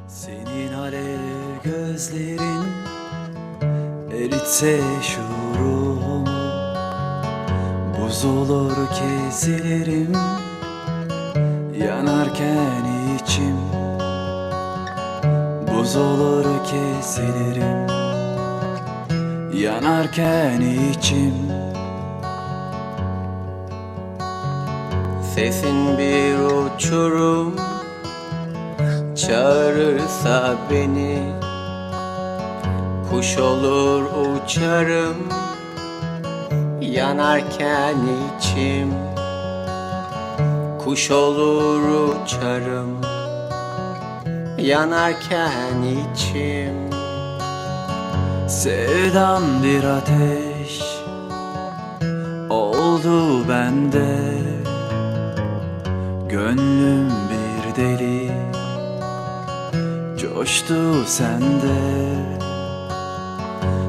Senin alev gözlerin eritse şu ruhumu, buz olur kesilerim yanarken içim. Buz olur kesilerim yanarken içim. Sesin bir uçurum çağırırsa beni, kuş olur uçarım yanarken içim. Kuş olur uçarım yanarken içim. Sevdam bir ateş oldu bende, gönlüm bir deli coştu sende.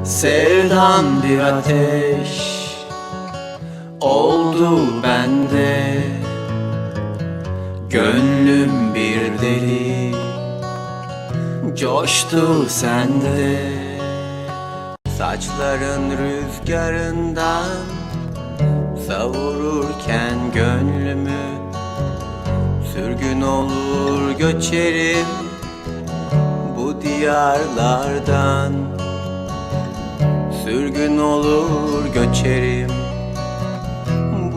Sevdam bir ateş oldu bende, gönlüm bir deli coştu sende. Saçların rüzgarından savururken gönlümü, sürgün olur göçerim bu diyarlardan. Sürgün olur göçerim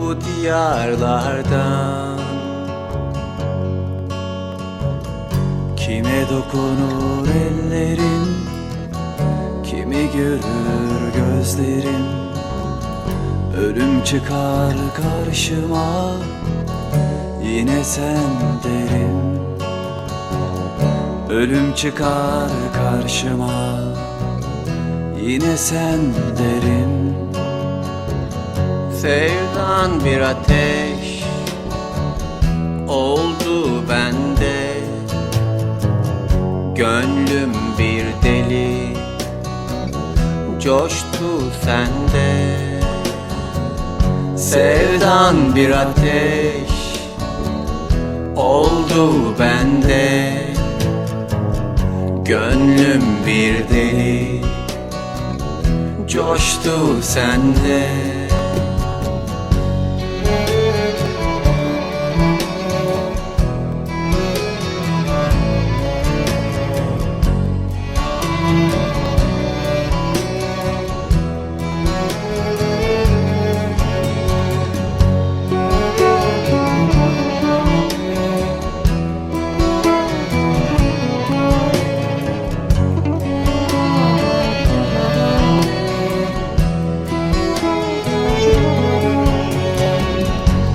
bu diyarlardan. Kime dokunur ellerim, kimi görür gözlerim. Ölüm çıkar karşıma, yine sen derim. Ölüm çıkar karşıma, yine sen derim. Sevdan bir ateş oldu bende, gönlüm bir deli coştu sende. Sevdan bir ateş oldu bende, gönlüm bir deli coştu sende.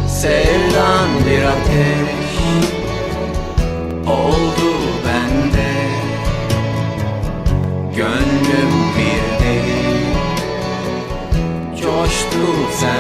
Sevdan bir ateş oldu bende, gönlüm bir deli coştu sen.